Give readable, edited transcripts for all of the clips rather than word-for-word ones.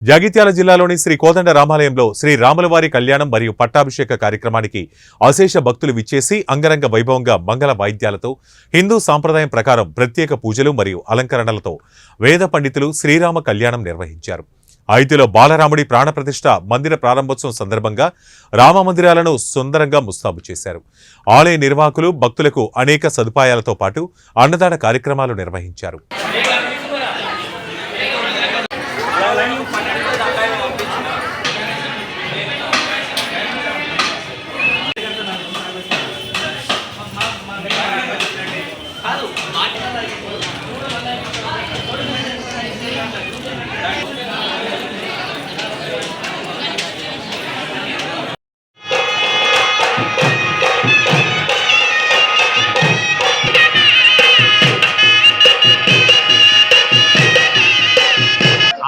జగిత్యాల జిల్లాలోని శ్రీ కోదండ రామాలయంలో శ్రీ రాములవారి కళ్యాణం మరియు పట్టాభిషేక కార్యక్రమానికి అశేష భక్తులు విచ్చేసి అంగరంగ వైభవంగా మంగళ వాయిద్యాలతో హిందూ సాంప్రదాయం ప్రకారం ప్రత్యేక పూజలు మరియు అలంకరణలతో వేద పండితులు శ్రీరామ కళ్యాణం నిర్వహించారు. ఐతిలో బాలరాముడి ప్రాణప్రతిష్ఠ మందిర ప్రారంభోత్సవం సందర్భంగా రామ మందిరాలను సుందరంగా ముస్తాబు చేశారు. ఆలయ నిర్వాహకులు భక్తులకు అనేక సదుపాయాలతో పాటు అన్నదాన కార్యక్రమాలు నిర్వహించారు.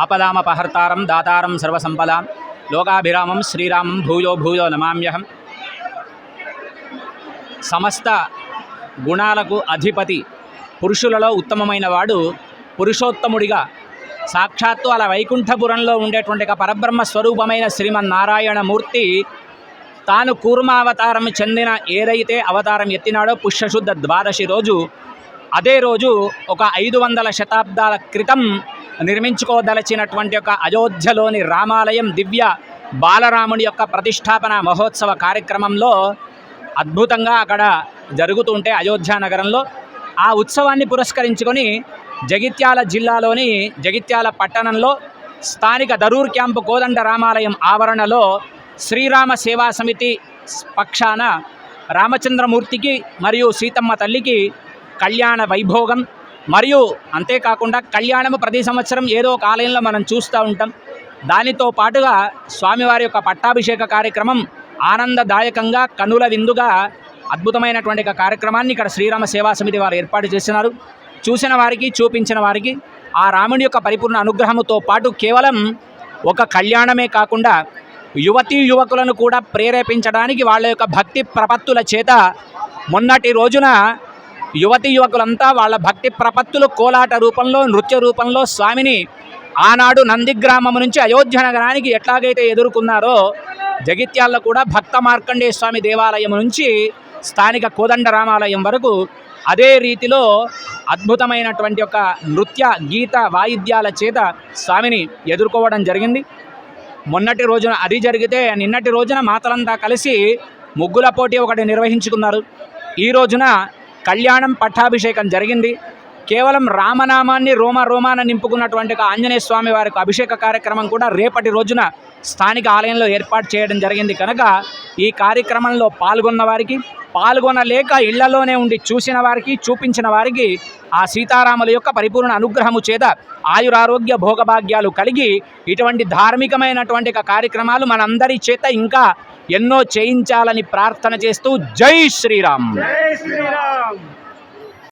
ఆపదామపహర్తారం దాతారం సర్వసంపదాం లోకాభిరామం శ్రీరామం భూయో భూయో నమామ్యహం. సమస్త గుణాలకు అధిపతి, పురుషులలో ఉత్తమమైన వాడు, పురుషోత్తముడిగా సాక్షాత్తు అలా వైకుంఠపురంలో ఉండేటువంటి పరబ్రహ్మ స్వరూపమైన శ్రీమన్నారాయణమూర్తి తాను కూర్మావతారం చెందిన ఏదైతే అవతారం ఎత్తినాడో పుష్యశుద్ధ ద్వాదశి రోజు, అదే రోజు ఒక 500 శతాబ్దాల క్రితం నిర్మించుకోదలచినటువంటి ఒక అయోధ్యలోని రామాలయం దివ్య బాలరాముని యొక్క ప్రతిష్టాపన మహోత్సవ కార్యక్రమంలో అద్భుతంగా అక్కడ జరుగుతుంటే అయోధ్య నగరంలో ఆ ఉత్సవాన్ని పురస్కరించుకొని జగిత్యాల జిల్లాలోని జగిత్యాల పట్టణంలో స్థానిక దరూర్ క్యాంపు కోదండ రామాలయం ఆవరణలో శ్రీరామ సేవా సమితి పక్షాన రామచంద్రమూర్తికి మరియు సీతమ్మ తల్లికి కళ్యాణ వైభోగం మరియు అంతేకాకుండా కళ్యాణము ప్రతి సంవత్సరం ఏదో ఒక ఆలయంలో మనం చూస్తూ ఉంటాం. దానితో పాటుగా స్వామివారి యొక్క పట్టాభిషేక కార్యక్రమం ఆనందదాయకంగా కనుల విందుగా అద్భుతమైనటువంటి కార్యక్రమాన్ని ఇక్కడ శ్రీరామ సేవా సమితి వారు ఏర్పాటు చేసినారు. చూసిన వారికి, చూపించిన వారికి ఆ రాముడి యొక్క పరిపూర్ణ అనుగ్రహముతో పాటు కేవలం ఒక కళ్యాణమే కాకుండా యువతీ యువకులను కూడా ప్రేరేపించడానికి వాళ్ళ యొక్క భక్తి ప్రపత్తుల చేత మొన్నటి రోజున యువతీ యువకులంతా వాళ్ళ భక్తి ప్రపత్తులు కోలాట రూపంలో, నృత్య రూపంలో స్వామిని ఆనాడు నందిగ్రామం నుంచి అయోధ్య నగరానికి ఎట్లాగైతే ఎదుర్కొన్నారో జగిత్యాల్లో కూడా భక్త మార్కండేయ స్వామి దేవాలయం నుంచి స్థానిక కోదండ రామాలయం వరకు అదే రీతిలో అద్భుతమైనటువంటి ఒక నృత్య గీత వాయిద్యాల చేత స్వామిని ఎదుర్కోవడం జరిగింది. మొన్నటి రోజున అది జరిగితే నిన్నటి రోజున మాతలంతా కలిసి ముగ్గుల పోటీ ఒకటి నిర్వహించుకున్నారు. ఈ రోజున కళ్యాణం పట్టాభిషేకం జరిగింది. కేవలం రామనామాన్ని రోమాన నింపుకున్నటువంటి ఆంజనేయ స్వామి వారికి అభిషేక కార్యక్రమం కూడా రేపటి రోజున స్థానిక ఆలయంలో ఏర్పాటు చేయడం జరిగింది. కనుక ఈ కార్యక్రమంలో పాల్గొన్న వారికి, పాల్గొనలేక ఇళ్లలోనే ఉండి చూసిన వారికి, చూపించిన వారికి ఆ సీతారాముల యొక్క పరిపూర్ణ అనుగ్రహము చేత ఆయురారోగ్య భోగభాగ్యాలు కలిగి ఇటువంటి ధార్మికమైనటువంటి కార్యక్రమాలు మనందరి చేత ఇంకా ఎన్నో చేయించాలని ప్రార్థన చేస్తూ జై శ్రీరామ్.